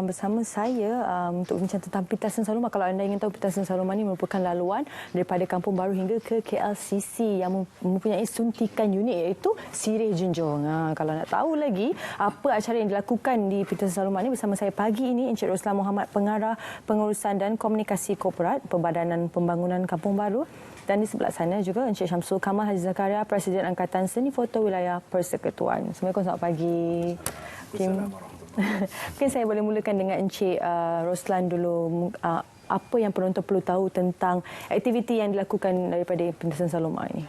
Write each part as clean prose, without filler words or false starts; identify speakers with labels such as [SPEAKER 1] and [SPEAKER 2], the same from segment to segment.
[SPEAKER 1] bersama saya untuk bincang tentang Pintasan Saloma. Kalau anda ingin tahu, Pintasan Saloma ini merupakan laluan daripada Kampung Baru hingga ke KLCC yang mempunyai suntikan unik iaitu Sirih Junjung. Kalau nak tahu lagi apa acara yang dilakukan di Pintasan Saloma ini, bersama saya pagi ini Encik Roslan Mohamad, Pengarah Pengurusan dan Komunikasi Korporat Perbadanan Pembangunan Kampung Baru. Dan di sebelah sana juga Encik Syamsul Kamal Haji Zakaria, Presiden Angkatan Seni Foto Wilayah Persekutuan. Assalamualaikum, selamat pagi. Mungkin saya boleh mulakan dengan Encik Roslan dulu. Apa yang penonton perlu tahu tentang aktiviti yang dilakukan daripada Pintasan Saloma ini?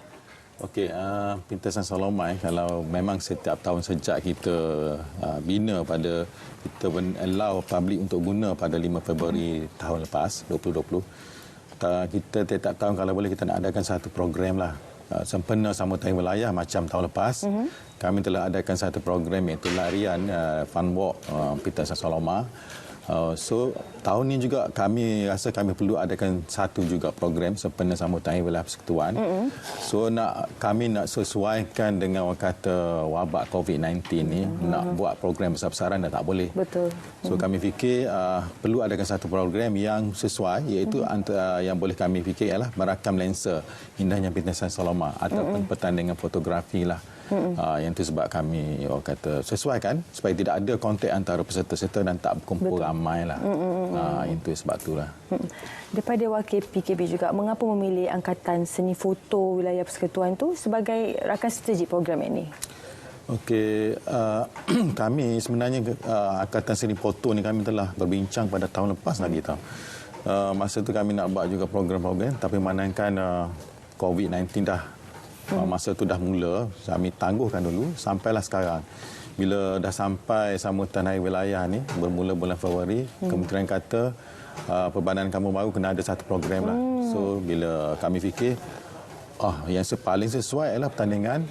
[SPEAKER 2] Okey, Pintasan Saloma kalau memang setiap tahun sejak kita bina pada kita allow public untuk guna pada 5 Februari tahun lepas 2020. Kita setiap tahun kalau boleh kita nak adakan satu program lah sempena sambutan wilayah macam tahun lepas. Kami telah adakan satu program iaitu larian Fun Walk Pintasan Saloma. So tahun ini juga kami rasa kami perlu adakan satu juga program sempena sambutan wilayah persekutuan. So kami nak sesuaikan dengan orang kata wabak COVID-19 ni, nak buat program besar-besaran dah tak boleh.
[SPEAKER 1] Betul.
[SPEAKER 2] So kami fikir perlu adakan satu program yang sesuai, iaitu yang boleh kami fikir ialah merakam lensa indahnya Pintasan Saloma ataupun pertandingan fotografi lah. Yang itu sebab kami kata sesuaikan supaya tidak ada kontak antara peserta-peserta dan tak berkumpul ramai lah. Itu sebab itulah.
[SPEAKER 1] Daripada wakil PKB juga, mengapa memilih Angkatan Seni Foto Wilayah Persekutuan itu sebagai rakan strategik program ini?
[SPEAKER 2] Okey, kami sebenarnya Angkatan Seni Foto ni kami telah berbincang pada tahun lepas lagi tahu. Masa tu kami nak buat juga program-program, tapi manakkan COVID-19 dah masa tu dah mula, kami tangguhkan dulu sampailah sekarang. Bila dah sampai sambutan hari wilayah ni bermula bulan Februari, kementerian kata Perbadanan Kampung Baru kena ada satu program lah. So bila kami fikir yang paling sesuai adalah pertandingan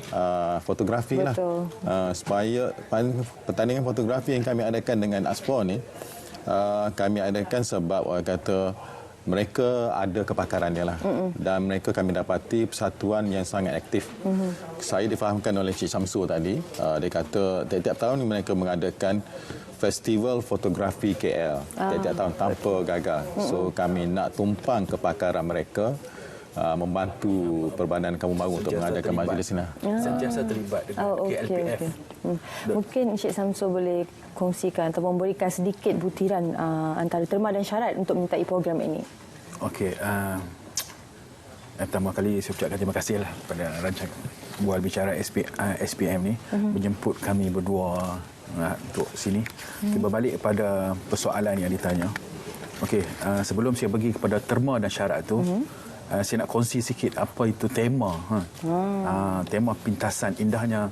[SPEAKER 2] fotografi. Betul. Lah. Supaya pertandingan fotografi yang kami adakan dengan ASPOR ni, kami adakan sebab orang kata mereka ada kepakaran dia lah. Dan mereka kami dapati persatuan yang sangat aktif. Saya difahamkan oleh Cik Syamsul tadi, dia kata tiap-tiap tahun mereka mengadakan Festival Fotografi KL. Tiap-tiap tahun tanpa gagal. So kami nak tumpang kepakaran mereka, membantu Perbadanan Kampung Baru untuk mengadakan majlis ini.
[SPEAKER 3] Sentiasa terlibat dengan KLPF.
[SPEAKER 1] Mungkin Encik Syamsul boleh kongsikan atau memberikan sedikit butiran antara terma dan syarat untuk menyertai program ini. Okey,
[SPEAKER 3] pertama kali saya ucapkan terima kasihlah kepada rancangan bual bicara SPM ni menjemput kami berdua untuk sini. Kita berbalik kepada persoalan yang ditanya. Okey, sebelum saya pergi kepada terma dan syarat tu, saya nak kongsi sikit apa itu tema. Tema Pintasan, indahnya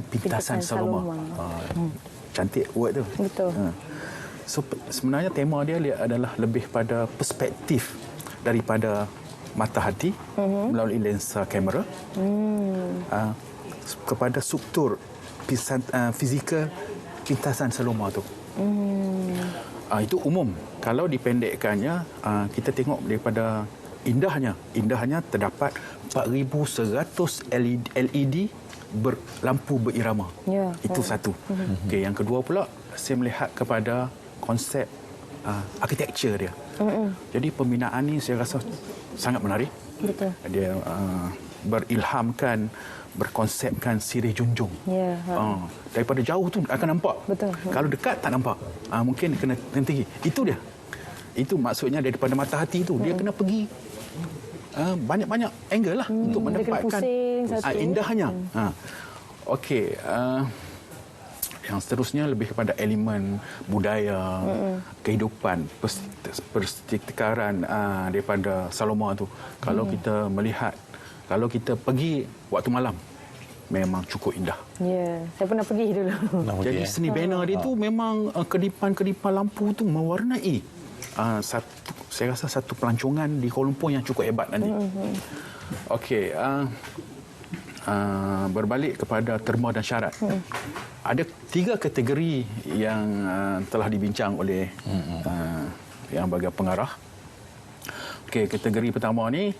[SPEAKER 3] Pintasan Saloma. Cantik word tu.
[SPEAKER 1] Betul.
[SPEAKER 3] So sebenarnya tema dia adalah lebih pada perspektif daripada mata hati melalui lensa kamera kepada struktur fizikal Pintasan Saloma tu. Itu umum. Kalau dipendekkannya, kita tengok daripada indahnya terdapat 4,100 LED lampu berirama. Itu satu. Okey, yang kedua pula saya melihat kepada konsep arkitektur dia. Jadi pembinaan ni saya rasa sangat menarik.
[SPEAKER 1] Betul.
[SPEAKER 3] Dia berilhamkan, berkonsepkan Sirih Junjung. Daripada jauh tu akan nampak.
[SPEAKER 1] Betul.
[SPEAKER 3] Kalau dekat tak nampak. Mungkin kena tinggi. Itu dia. Itu maksudnya daripada mata hati tu dia kena pergi banyak-banyak angle lah untuk mendapatkan indahnya. Okey, yang seterusnya lebih kepada elemen budaya, kehidupan, persetikaran daripada Saloma tu. Kalau kita melihat, kalau kita pergi waktu malam, memang cukup indah.
[SPEAKER 1] Saya pernah pergi dulu.
[SPEAKER 3] Jadi seni banner dia tu memang kedipan-kedipan lampu tu mewarnai saya rasa satu pelancongan di Kuala Lumpur yang cukup hebat nanti. Okey, berbalik kepada terma dan syarat. Ada 3 kategori yang telah dibincang oleh yang bahagian pengarah. Okey, kategori pertama ni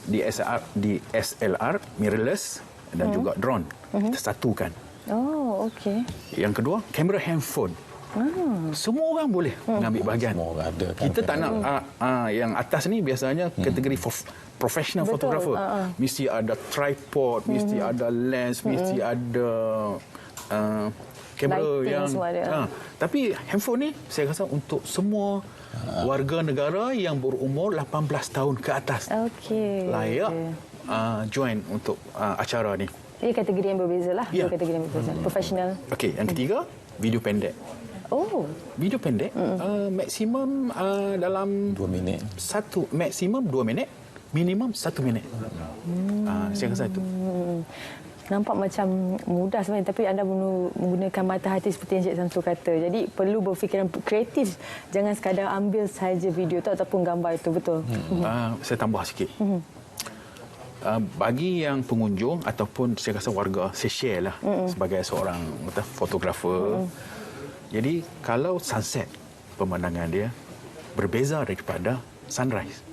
[SPEAKER 3] DSLR mirrorless dan juga drone. Kita satukan.
[SPEAKER 1] Oh, okey.
[SPEAKER 3] Yang kedua, kamera handphone. Semua orang boleh mengambil bahagian.
[SPEAKER 2] Semua orang ada.
[SPEAKER 3] Kita tak nak yang atas ni biasanya kategori professional
[SPEAKER 1] Betul.
[SPEAKER 3] photographer. Mesti ada tripod, mesti ada lens, mesti ada kamera
[SPEAKER 1] Lighting
[SPEAKER 3] yang
[SPEAKER 1] semua ada.
[SPEAKER 3] tapi handphone ni saya rasa untuk semua warga negara yang berumur 18 tahun ke atas
[SPEAKER 1] Okey.
[SPEAKER 3] layak join untuk acara ni.
[SPEAKER 1] Ini kategori yang berbeza lah.
[SPEAKER 3] Ya.
[SPEAKER 1] Dua kategori yang berbeza. Profesional.
[SPEAKER 3] Okey, yang ketiga, video pendek.
[SPEAKER 1] Oh.
[SPEAKER 3] Video pendek maksimum dalam
[SPEAKER 2] 2 minit.
[SPEAKER 3] Maksimum 2 minit, minimum 1 minit. Saya rasa itu.
[SPEAKER 1] Nampak macam mudah sebenarnya, tapi anda menggunakan mata hati seperti yang Cik Samsul kata. Jadi perlu berfikiran kreatif. Jangan sekadar ambil saja video tu ataupun gambar itu, betul?
[SPEAKER 3] Saya tambah sikit. Bagi yang pengunjung ataupun saya rasa warga, saya share lah sebagai seorang fotografer. Jadi kalau sunset, pemandangan dia berbeza daripada sunrise.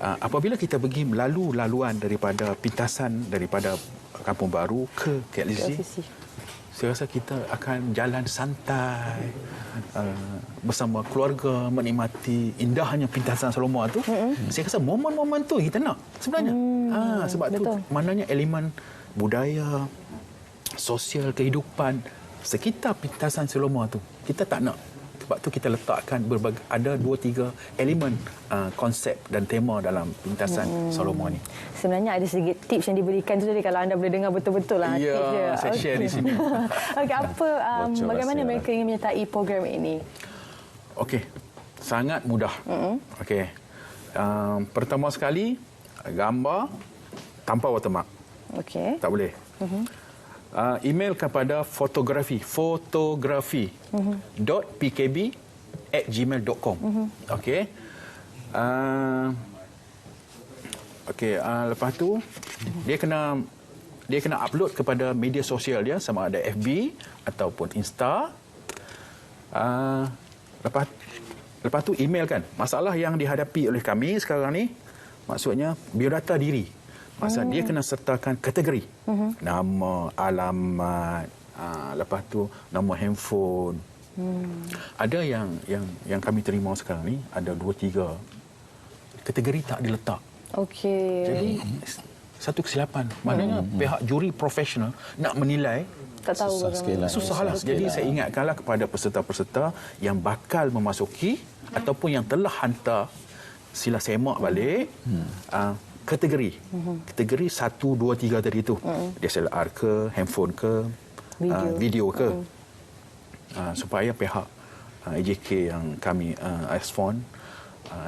[SPEAKER 3] Apabila kita pergi laluan daripada pintasan daripada Kampung Baru ke KLCC, saya rasa kita akan jalan santai bersama keluarga menikmati indahnya pintasan Seloma tu. Saya rasa momen-momen tu kita nak sebenarnya. Sebab betul. Tu maknanya elemen budaya, sosial kehidupan sekitar pintasan Seloma tu kita tak nak. Sebab tu kita letakkan ada 2-3 elemen konsep dan tema dalam pintasan Seloma ni.
[SPEAKER 1] Sebenarnya ada sedikit tips yang diberikan tu tadi, kalau anda boleh dengar betul-betul lah.
[SPEAKER 3] Ya,
[SPEAKER 1] tips dia.
[SPEAKER 3] saya share di sini.
[SPEAKER 1] Okey, bagaimana mereka ingin menyertai program ini?
[SPEAKER 3] Okey, sangat mudah. Okey, pertama sekali gambar tanpa watermark.
[SPEAKER 1] Okey.
[SPEAKER 3] Tak boleh. Email kepada fotografi.pkb@gmail.com. Okey. Lepas tu dia kena upload kepada media sosial dia, sama ada FB ataupun Insta. Lepas tu email kan. Masalah yang dihadapi oleh kami sekarang ni maksudnya biodata diri. Maksudnya dia kena sertakan kategori. Nama, alamat, lepas tu nama handphone. Ada yang kami terima sekarang ni ada 2-3 kategori tak diletak.
[SPEAKER 1] Okey.
[SPEAKER 3] Jadi satu kesilapan. Maknanya pihak juri profesional nak menilai
[SPEAKER 1] Tak tahu bagaimana.
[SPEAKER 3] susahlah. Jadi saya ingatkanlah kepada peserta-peserta yang bakal memasuki ataupun yang telah hantar, sila semak balik kategori 1, 2, 3 tadi tu. DSLR ke, handphone ke, video ke. Supaya pihak AJK yang kami Asfon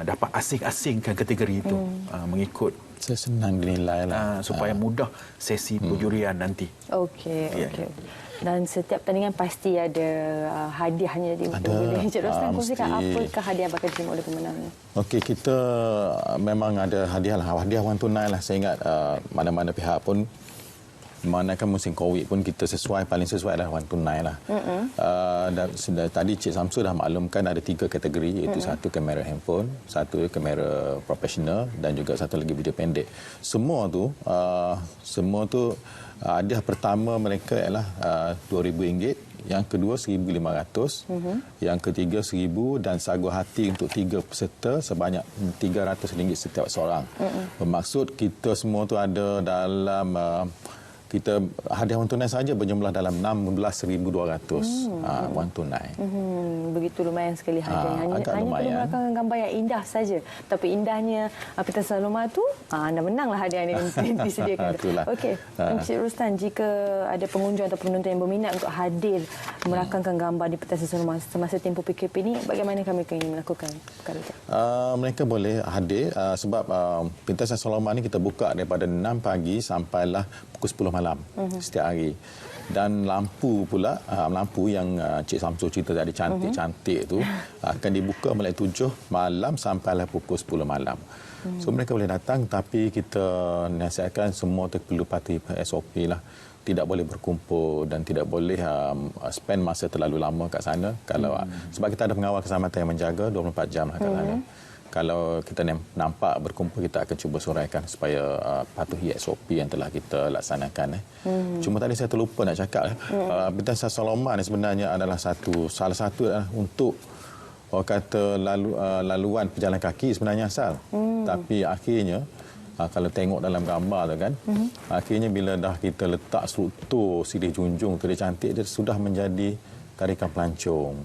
[SPEAKER 3] dapat asing-asingkan kategori itu mengikut
[SPEAKER 2] Senang dinilai lah.
[SPEAKER 3] supaya mudah sesi penjurian nanti.
[SPEAKER 1] Okey, okey. Dan setiap pertandingan pasti ada hadiahnya. Jadi boleh Encik Roslan kongsikan apakah hadiah yang bakal diterima oleh pemenang ni?
[SPEAKER 2] Okey, kita memang ada hadiah lah. Hadiah wang tunai lah. Saya ingat mana-mana pihak pun, mana kan musim COVID pun kita paling sesuai adalah wang tunai lah. Tadi Cik Samsul dah maklumkan ada 3 kategori, iaitu satu kamera handphone, satu kamera profesional dan juga satu lagi video pendek. Semua tu hadiah pertama mereka ialah RM2,000, yang kedua RM1,500, yang ketiga RM1,000 dan sagu hati untuk 3 peserta sebanyak RM300 setiap seorang. Bermaksud kita semua tu ada dalam kita hadiah wang tunai saja berjumlah dalam RM16,200 wang tunai.
[SPEAKER 1] Begitu lumayan sekali hadiahnya. Hanya perlu
[SPEAKER 2] lumayan.
[SPEAKER 1] melakukan gambar yang indah saja. Tapi indahnya pintasan Seloma tu, anda menanglah hadiah yang disediakan. Okey, Encik Roslan, jika ada pengunjung atau penonton yang berminat untuk hadir merakamkan gambar di pintasan Seloma semasa tempoh PKP ini, bagaimana kami ingin melakukan perkara itu?
[SPEAKER 2] Mereka boleh hadir sebab pintasan Seloma ni kita buka daripada 6 pagi sampailah pukul 10 malam setiap hari. Dan lampu pula, lampu yang Cik Samsul cerita tadi cantik-cantik tu akan dibuka mulai 7 malam sampailah pukul 10 malam. So mereka boleh datang, tapi kita nasihatkan semua tu perlu patuhi SOP lah. Tidak boleh berkumpul dan tidak boleh spend masa terlalu lama kat sana. Kalau sebab kita ada pengawal keselamatan yang menjaga 24 jam lah kat sana. kalau kita nampak berkumpul, kita akan cuba suraikan supaya patuhi SOP yang telah kita laksanakan. Cuma tadi saya terlupa nak cakap. Pintasan Solomon sebenarnya adalah salah satu untuk orang kata laluan pejalan kaki sebenarnya asal. Tapi akhirnya kalau tengok dalam gambar tu kan, akhirnya bila dah kita letak struktur Sirih Junjung tu dia cantik, dia sudah menjadi tarikan pelancong.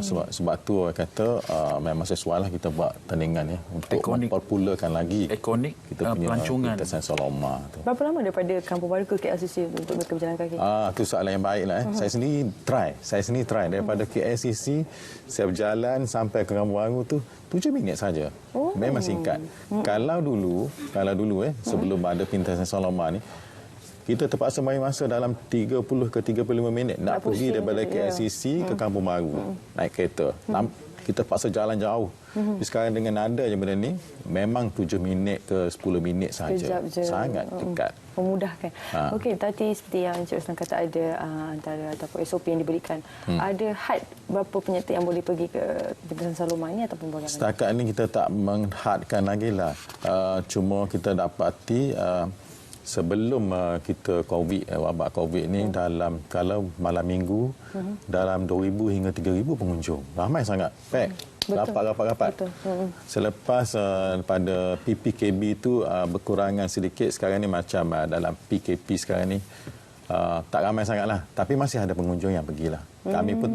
[SPEAKER 2] Sebab tu orang kata memang sesuai lah kita buat tandingan untuk mempopularkan lagi kita punya Pintasan Solomon tu.
[SPEAKER 1] Berapa lama daripada Kampung Baru ke KLCC untuk mereka berjalan kaki?
[SPEAKER 2] Tu soalan yang baik lah. Saya sendiri try daripada KLCC saya berjalan sampai ke Kampung Baru tu 7 minit saja. Memang singkat. Kalau dulu sebelum ada Pintasan Solomon ni, kita terpaksa bagi masa dalam 30 ke 35 minit nak pergi daripada KLCC ke Kampung Baru naik kereta. Kita terpaksa jalan jauh. Tapi sekarang dengan ada je benda ni, memang 7 minit ke 10 minit saja. Sangat dekat.
[SPEAKER 1] Memudahkan. Okey, tadi seperti yang Encik Roslan kata ada antara ataupun SOP yang diberikan. Ada had berapa penyerta yang boleh pergi ke Pintasan Solomon ni ataupun bagaimana?
[SPEAKER 2] Setakat ni kita tak menghadkan lagi lah. Cuma kita dapati sebelum kita wabak COVID ni, dalam kalau malam minggu dalam 2,000 hingga 3,000 pengunjung. Ramai sangat. Pack. Rapat. Selepas pada PPKB tu berkurangan sedikit, sekarang ni macam dalam PKP sekarang ni tak ramai sangatlah, tapi masih ada pengunjung yang pergilah. Kami pun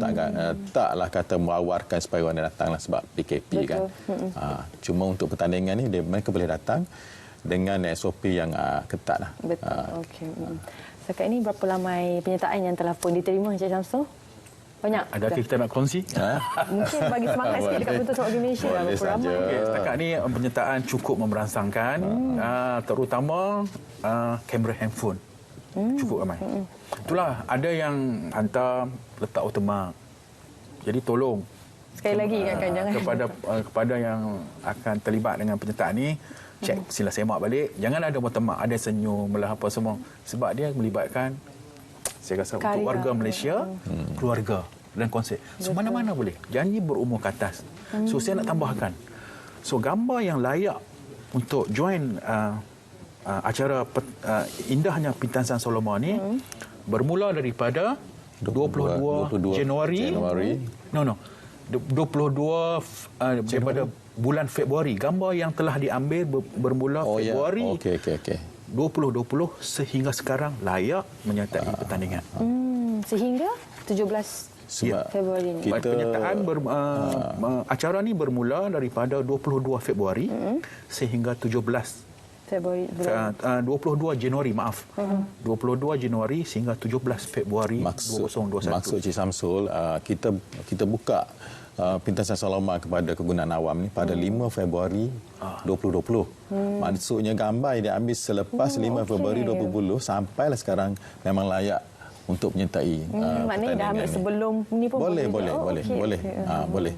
[SPEAKER 2] taklah kata mewawarkan supaya orang datanglah sebab PKP kan. Cuma untuk pertandingan ni mereka boleh datang dengan SOP yang ketat lah.
[SPEAKER 1] Betul. Okey. Setakat ini berapa ramai penyertaan yang telah pun diterima Encik Syamsul? Banyak.
[SPEAKER 3] Adakah kita nak kongsi?
[SPEAKER 1] Mungkin bagi semangat sikit dekat Pintasan Wakil Malaysia lah. Berapa ramai?
[SPEAKER 3] Okay, setakat ni penyertaan cukup memberangsangkan. Terutama kamera handphone. Cukup ramai. Itulah, ada yang hantar letak watermark. Jadi tolong.
[SPEAKER 1] Sekali lagi ingatkan jangan.
[SPEAKER 3] Kepada yang akan terlibat dengan penyertaan ni, cek sila semak balik. Jangan ada watermark, ada senyum lah apa semua. Sebab dia melibatkan, saya rasa untuk warga Malaysia, keluarga dan konsep. So mana-mana boleh. Janji berumur ke atas. So saya nak tambahkan. So gambar yang layak untuk join acara indahnya Pintasan Solomon ni bermula daripada 22 Januari. 22 daripada bulan Februari. Gambar yang telah diambil bermula Februari 2020 sehingga sekarang layak menyertai pertandingan.
[SPEAKER 1] Sehingga 17 Februari ni.
[SPEAKER 3] Penyertaan acara ni bermula daripada 22 Februari sehingga 17
[SPEAKER 1] Februari
[SPEAKER 3] 22 Januari 22 Januari sehingga 17 Februari 2021.
[SPEAKER 2] Maksud Cik Samsul, kita buka Pintasan Solomon kepada kegunaan awam ni pada 5 Februari 2020. Maksudnya gambar yang diambil selepas 5 Februari 2020 sampailah sekarang memang layak untuk menyertai
[SPEAKER 1] maknanya dah ambil sebelum ni pun
[SPEAKER 2] boleh.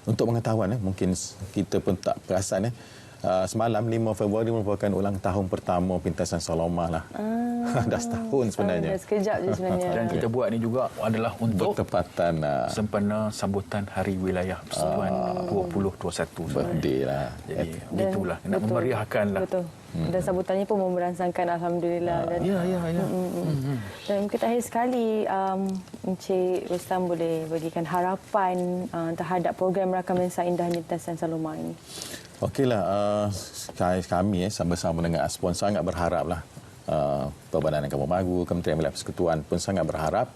[SPEAKER 2] Untuk pengetahuan mungkin kita pun tak perasan semalam 5 Februari merupakan ulang tahun pertama Pintasan Solomon lah. Dah setahun sebenarnya.
[SPEAKER 1] Dah sekejap je sebenarnya.
[SPEAKER 3] Dan kita buat ni juga adalah untuk
[SPEAKER 2] bertepatan
[SPEAKER 3] sempena sambutan Hari Wilayah Persatuan 2021.
[SPEAKER 2] Birthday lah.
[SPEAKER 3] Jadi itulah nak memeriahkan lah.
[SPEAKER 1] Betul. Dan sambutannya pun memberangsangkan, alhamdulillah.
[SPEAKER 3] Ya.
[SPEAKER 1] Dan mungkin terakhir sekali Encik Roslan boleh bagikan harapan terhadap program rakam lensa indahnya Pintasan Solomon ini.
[SPEAKER 2] Okeylah, kami bersama dengan Aspon sangat berharaplah Perbadanan Kampung Baru, Kementerian Wilayah Persekutuan pun sangat berharap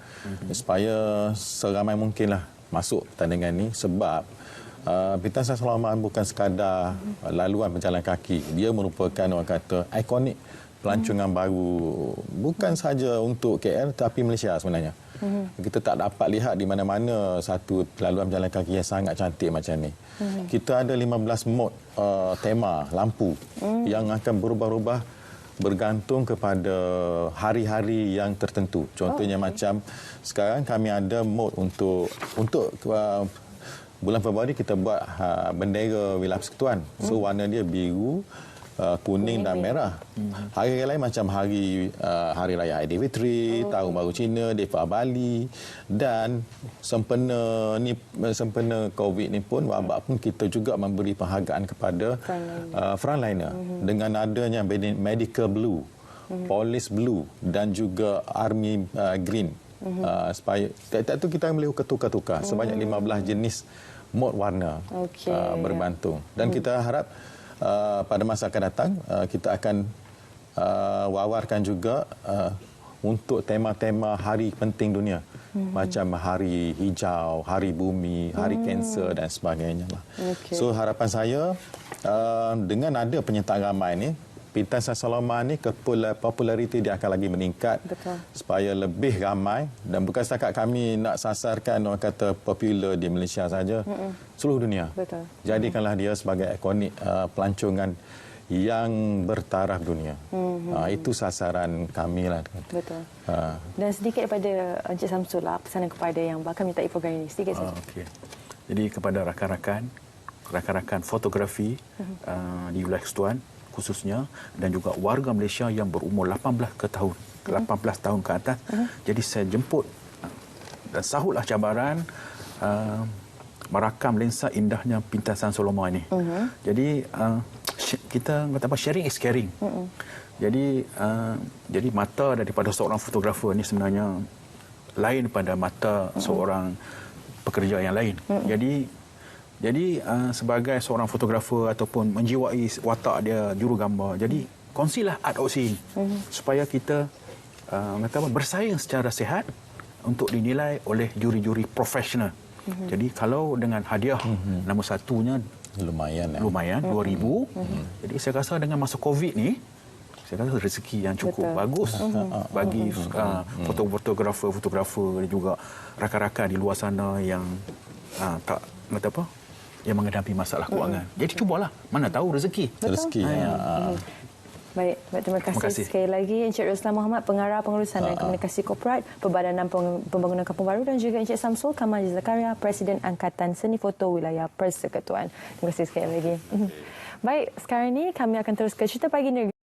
[SPEAKER 2] supaya seramai mungkinlah masuk pertandingan ini sebab Pintasan Solomon bukan sekadar laluan berjalan kaki. Dia merupakan orang kata ikonik pelancongan baru bukan sahaja untuk KL tapi Malaysia sebenarnya. Kita tak dapat lihat di mana-mana satu laluan berjalan kaki yang sangat cantik macam ni. Kita ada 15 mod tema lampu yang akan berubah-ubah bergantung kepada hari-hari yang tertentu. Contohnya macam sekarang kami ada mod untuk bulan Februari kita buat bendera Wilayah Persekutuan. So warna dia biru, kuning dan merah. Hari lain macam hari raya Aidilfitri, Tahun Baru Cina, Deepavali, dan sempena COVID ni pun, wabak pun, kita juga memberi penghargaan kepada frontliner dengan adanya medical blue, police blue dan juga army green. Supaya tiap-tiap tu kita boleh tukar-tukar sebanyak 15 jenis mod warna berbantung, dan kita harap pada masa akan datang kita akan wawarkan juga untuk tema-tema hari penting dunia, macam hari hijau, hari bumi, hari kanser dan sebagainya lah. So harapan saya dengan ada penyertaan ramai ni, Bintang Sang Solomon ni populariti dia akan lagi meningkat.
[SPEAKER 1] Betul.
[SPEAKER 2] Supaya lebih ramai, dan bukan setakat kami nak sasarkan orang kata popular di Malaysia saja, seluruh dunia.
[SPEAKER 1] Betul.
[SPEAKER 2] Jadikanlah dia sebagai ikonik pelancongan yang bertaraf dunia. Itu sasaran kami lah.
[SPEAKER 1] Betul. Dan sedikit daripada Encik Samsul lah, pesanan kepada yang bakal menyertai program ini. Sedikit saja.
[SPEAKER 3] Okay. Jadi kepada rakan-rakan fotografi di wilayah Kesutuan khususnya, dan juga warga Malaysia yang berumur 18 tahun ke atas. Jadi saya jemput dan sahutlah cabaran merakam lensa indahnya Bintang Sang Solomon ini. Jadi kita kata apa, sharing is caring. Jadi mata daripada seorang fotografer ini sebenarnya lain daripada mata seorang pekerja yang lain. Jadi sebagai seorang fotografer ataupun menjiwai watak dia jurugambar, jadi kongsilah art of seeing supaya kita bersaing secara sihat untuk dinilai oleh juri-juri profesional. Jadi kalau dengan hadiah nombor satunya lumayan 2,000. Jadi saya rasa dengan masa COVID ni, saya rasa rezeki yang cukup bagus bagi fotografer dan juga rakan-rakan di luar sana yang yang menghadapi masalah kewangan. Jadi cubalah, mana tahu rezeki.
[SPEAKER 1] Baik, terima kasih sekali lagi Encik Roslan Muhammad, Pengarah Pengurusan dan Komunikasi Korporat Perbadanan Pembangunan Kampung Baru, dan juga Encik Samsul Kamal Zakaria, Presiden Angkatan Seni Foto Wilayah Persekutuan. Terima kasih sekali lagi. Baik, sekarang ini kami akan terus ke Cerita Pagi Negeri.